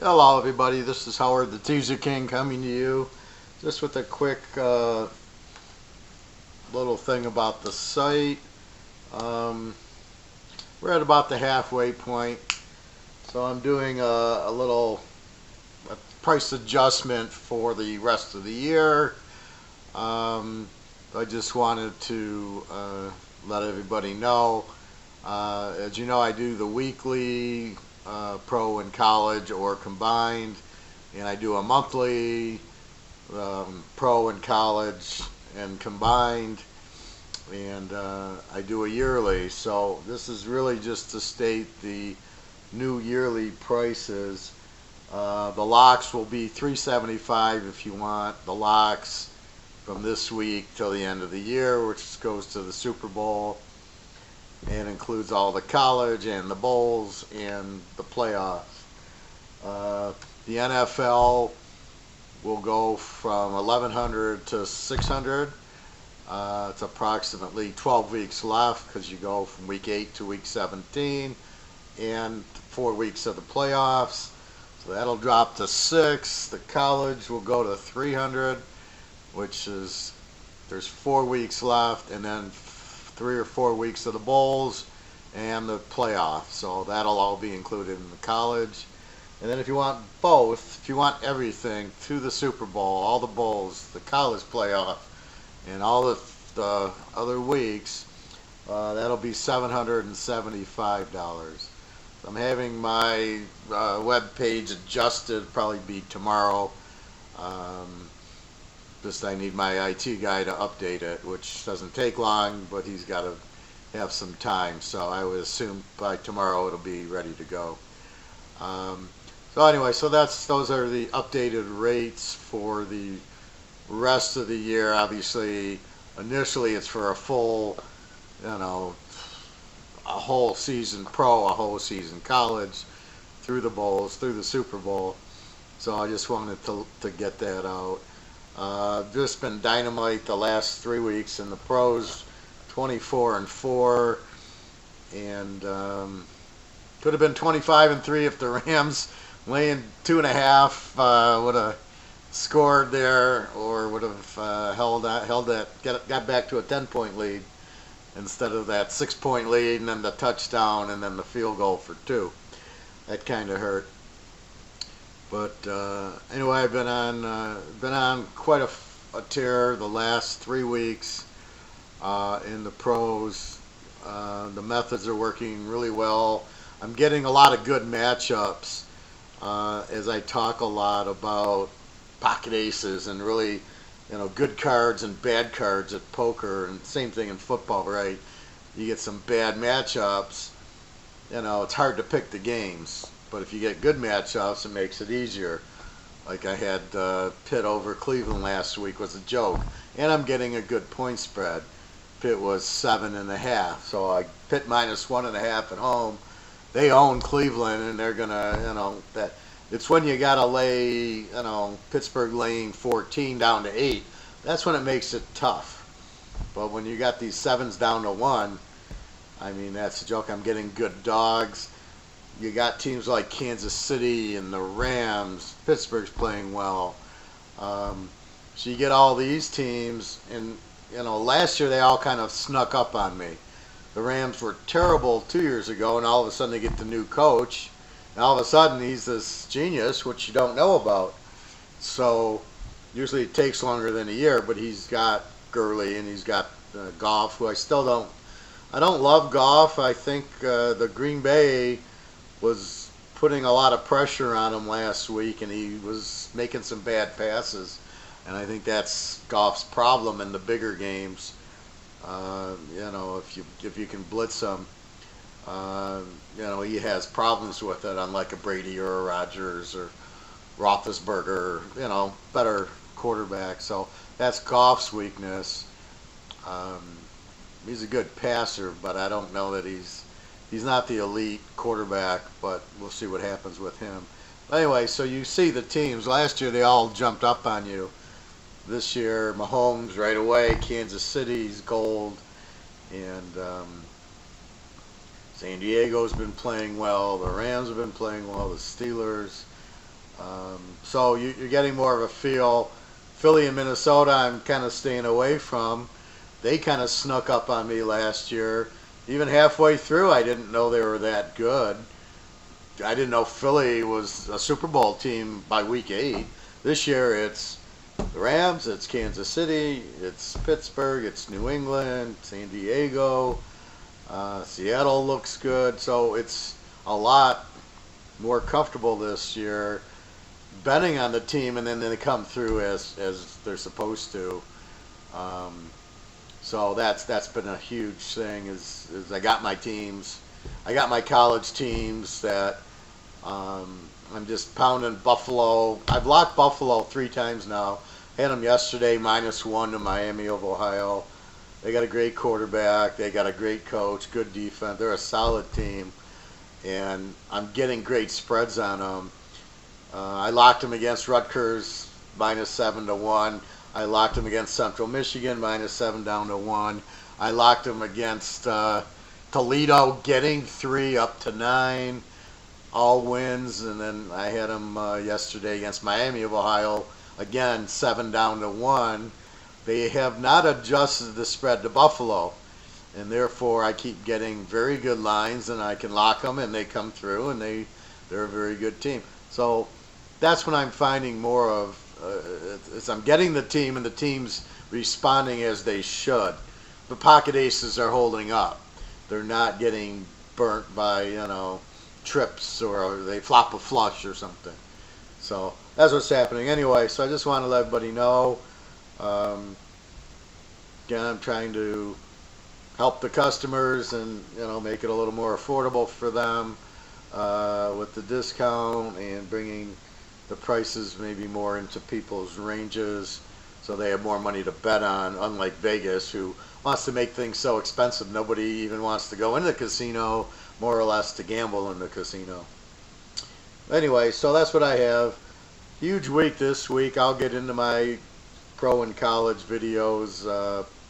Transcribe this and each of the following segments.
Hello everybody, this is Howard the Teaserking coming to you just with a quick little thing about the site. Um, we're at about the halfway point, so I'm doing a price adjustment for the rest of the year. I just wanted to let everybody know. As you know, I do the weekly pro and college or combined, and I do a monthly pro and college and combined, and I do a yearly. So this is really just to state the new yearly prices. The locks will be $375 if you want the locks from this week till the end of the year, which goes to the Super Bowl and includes all the college and the bowls and the playoffs. The NFL will go from 1100 to 600. It's approximately 12 weeks left because you go from week 8 to week 17 and 4 weeks of the playoffs. So that'll drop to 6. The college will go to 300, which is there's 4 weeks left, and then 3 or 4 weeks of the bowls and the playoffs. So that'll all be included in the college. And then if you want both, if you want everything through the Super Bowl, all the bowls, the college playoff, and all the other weeks, that'll be $775. I'm having my web page adjusted, probably be tomorrow. Just I need my IT guy to update it, which doesn't take long, but he's got to have some time. So I would assume by tomorrow it'll be ready to go. So anyway, so those are the updated rates for the rest of the year. Obviously, initially it's for a full, a whole season pro, a whole season college, through the bowls, through the Super Bowl. So I just wanted to get that out. Just been dynamite the last 3 weeks in the pros, 24-4, and could have been 25-3 if the Rams laying 2.5 would have scored there, or would have got back to a 10-point lead instead of that 6-point lead and then the touchdown and then the field goal for 2. That kind of hurt. But anyway, I've been on quite a tear the last 3 weeks in the pros. The methods are working really well. I'm getting a lot of good matchups as I talk a lot about pocket aces and really, good cards and bad cards at poker, and same thing in football, right? You get some bad matchups, it's hard to pick the games. But if you get good matchups, it makes it easier. Like I had Pitt over Cleveland last week was a joke. And I'm getting a good point spread. Pitt was 7.5. So I Pitt minus 1.5 at home. They own Cleveland, and they're gonna, that it's when you gotta lay, Pittsburgh laying 14 down to 8. That's when it makes it tough. But when you got these 7s down to 1, I mean, that's a joke. I'm getting good dogs. You got teams like Kansas City and the Rams. Pittsburgh's playing well. So you get all these teams, and last year they all kind of snuck up on me. The Rams were terrible 2 years ago, and all of a sudden they get the new coach, and all of a sudden he's this genius, which you don't know about. So usually it takes longer than a year, but he's got Gurley and he's got Goff, who I don't love Goff. I think the Green Bay was putting a lot of pressure on him last week, and he was making some bad passes, and I think that's Goff's problem in the bigger games. If you can blitz him, he has problems with it, unlike a Brady or a Rodgers or Roethlisberger, better quarterback. So that's Goff's weakness. He's a good passer, but I don't know that he's not the elite quarterback, but we'll see what happens with him. Anyway, so you see the teams. Last year they all jumped up on you. This year, Mahomes right away, Kansas City's gold, and San Diego's been playing well. The Rams have been playing well. The Steelers. So you're getting more of a feel. Philly and Minnesota, I'm kind of staying away from. They kind of snuck up on me last year. Even halfway through, I didn't know they were that good. I didn't know Philly was a Super Bowl team by week 8. This year, it's the Rams, it's Kansas City, it's Pittsburgh, it's New England, San Diego. Seattle looks good, so it's a lot more comfortable this year betting on the team, and then they come through as they're supposed to. Um, so that's been a huge thing. Is I got my teams, I got my college teams that I'm just pounding Buffalo. I've locked Buffalo 3 times now. Had them yesterday -1 to Miami of Ohio. They got a great quarterback. They got a great coach. Good defense. They're a solid team, and I'm getting great spreads on them. I locked them against Rutgers -7 to 1. I locked them against Central Michigan -7 down to 1. I locked them against Toledo getting 3 up to 9, all wins, and then I had them yesterday against Miami of Ohio again 7 down to 1. They have not adjusted the spread to Buffalo, and therefore I keep getting very good lines, and I can lock them, and they come through, and they're a very good team. So that's what I'm finding more of. Is I'm getting the team, and the team's responding as they should. The pocket aces are holding up. They're not getting burnt by trips, or they flop a flush or something. So that's what's happening. Anyway, so I just want to let everybody know. Again, I'm trying to help the customers and make it a little more affordable for them with the discount, and bringing the prices maybe more into people's ranges so they have more money to bet on, unlike Vegas, who wants to make things so expensive nobody even wants to go into the casino, more or less, to gamble in the casino. Anyway, so that's what I have. Huge week this week. I'll get into my pro and college videos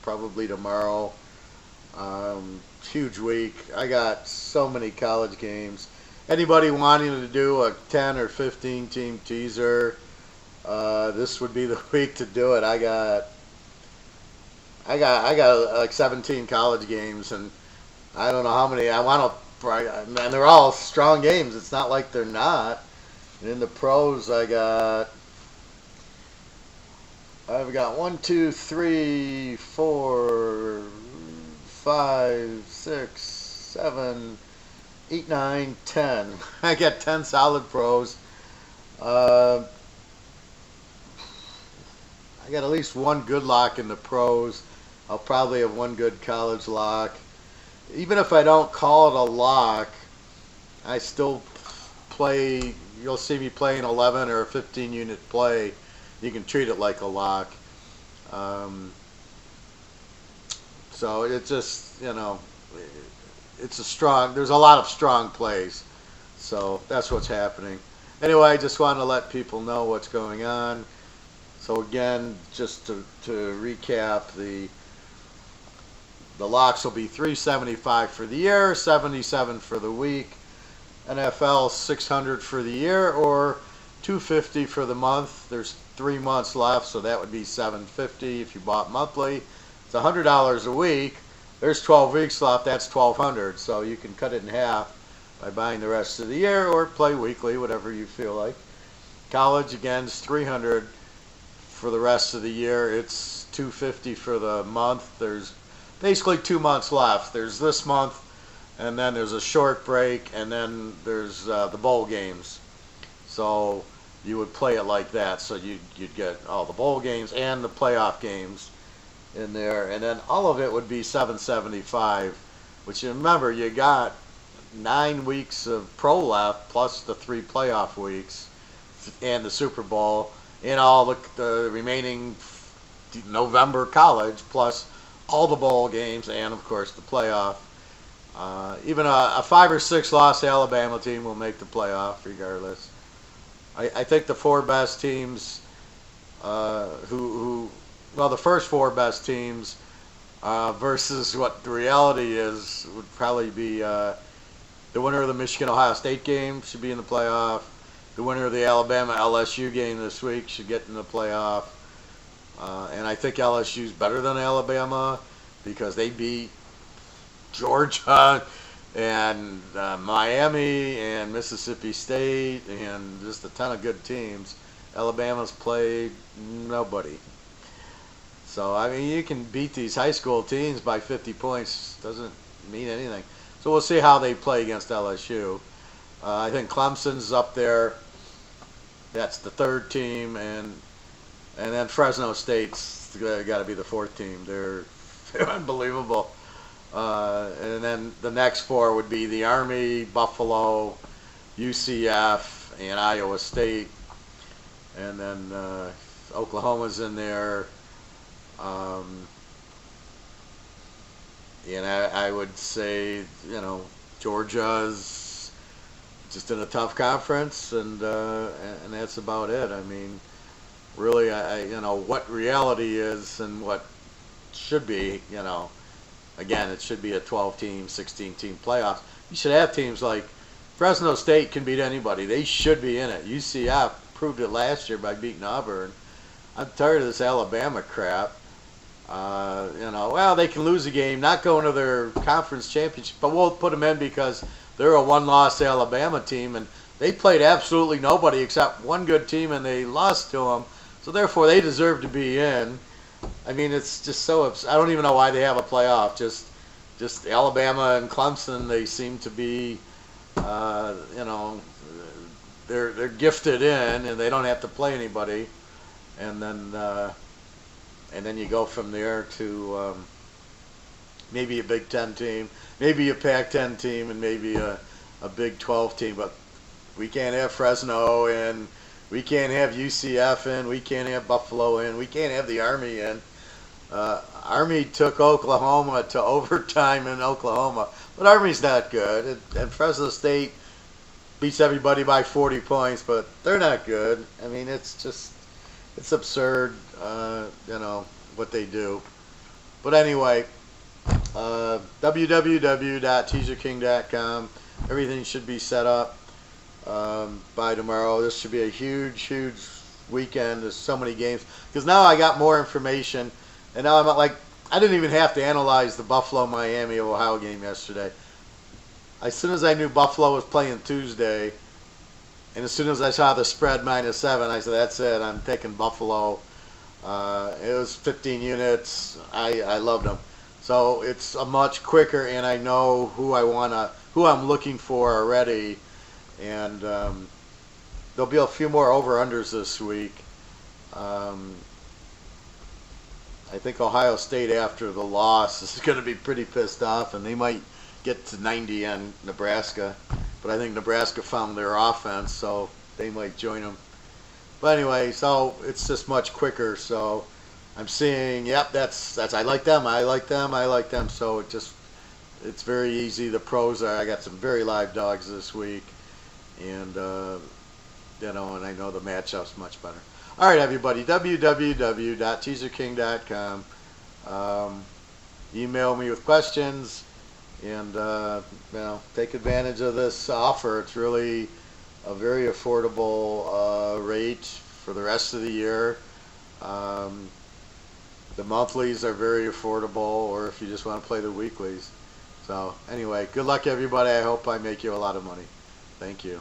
probably tomorrow. Huge week. I got so many college games. Anybody wanting to do a 10 or 15 team teaser, this would be the week to do it. I got like 17 college games, and I don't know how many I want to, and they're all strong games. It's not like they're not. And in the pros, I've got 1, 2, 3, 4, 5, 6, 7, 8, 9, 10. I got 10 solid pros. I got at least one good lock in the pros. I'll probably have one good college lock. Even if I don't call it a lock, I still play. You'll see me play an 11 or a 15 unit play. You can treat it like a lock. So it's just, it's a strong, there's a lot of strong plays. So that's what's happening. Anyway, I just want to let people know what's going on. So again, just to recap, the locks will be $375 for the year, $77 for the week. NFL $600 for the year, or $250 for the month. There's 3 months left, so that would be $750 if you bought monthly. It's $100 a week. There's 12 weeks left. That's $1,200. So you can cut it in half by buying the rest of the year, or play weekly, whatever you feel like. College again is $300 for the rest of the year. It's $250 for the month. There's basically 2 months left. There's this month, and then there's a short break, and then there's the bowl games. So you would play it like that. So you'd get all the bowl games and the playoff games in there, and then all of it would be $775. Which, remember, you got 9 weeks of pro left, plus the 3 playoff weeks, and the Super Bowl, and all the remaining November college, plus all the bowl games, and of course the playoff. Even a 5 or 6 loss Alabama team will make the playoff regardless. I think the 4 best teams, the first 4 best teams versus what the reality is, would probably be the winner of the Michigan-Ohio State game should be in the playoff. the winner of the Alabama LSU game this week should get in the playoff. And I think LSU's better than Alabama because they beat Georgia and Miami and Mississippi State and just a ton of good teams. Alabama's played nobody. So, I mean, you can beat these high school teams by 50 points. Doesn't mean anything. So we'll see how they play against LSU. I think Clemson's up there. That's the third team. And then Fresno State's got to be the fourth team. They're unbelievable. And then the next four would be the Army, Buffalo, UCF, and Iowa State. And then Oklahoma's in there. And I would say, Georgia's just in a tough conference, and that's about it. I mean, really, what reality is and what should be, again, it should be a 12-team, 16-team playoff. You should have teams like Fresno State can beat anybody. They should be in it. UCF proved it last year by beating Auburn. I'm tired of this Alabama crap. Well, they can lose a game, not going to their conference championship, but we'll put them in because they're a one-loss Alabama team, and they played absolutely nobody except one good team, and they lost to them. So therefore, they deserve to be in. I mean, it's just so I don't even know why they have a playoff. Just Alabama and Clemson, they seem to be, they're gifted in, and they don't have to play anybody. And then you go from there to maybe a Big Ten team, maybe a Pac-10 team, and maybe a Big 12 team. But we can't have Fresno in. We can't have UCF in. We can't have Buffalo in. We can't have the Army in. Army took Oklahoma to overtime in Oklahoma. But Army's not good. And Fresno State beats everybody by 40 points, but they're not good. I mean, it's absurd, what they do. But anyway, www.teaserking.com. Everything should be set up by tomorrow. This should be a huge, huge weekend. There's so many games. Because now I got more information. And now I'm like, I didn't even have to analyze the Buffalo-Miami of Ohio game yesterday. As soon as I knew Buffalo was playing Tuesday, and as soon as I saw the spread -7, I said, that's it. I'm taking Buffalo. It was 15 units. I loved them. So it's a much quicker, and I know who I'm looking for already. And there'll be a few more over-unders this week. I think Ohio State, after the loss, is going to be pretty pissed off, and they might get to 90 on Nebraska. But I think Nebraska found their offense, so they might join them. But anyway, so it's just much quicker. So I'm seeing, yep, that's I like them. So it's very easy. The pros I got some very live dogs this week, and and I know the matchup's much better. All right, everybody, www.teaserking.com. Email me with questions, and take advantage of this offer. It's really a very affordable rate for the rest of the year. The monthlies are very affordable, or if you just want to play the weeklies. So anyway, good luck, everybody. I hope I make you a lot of money. Thank you.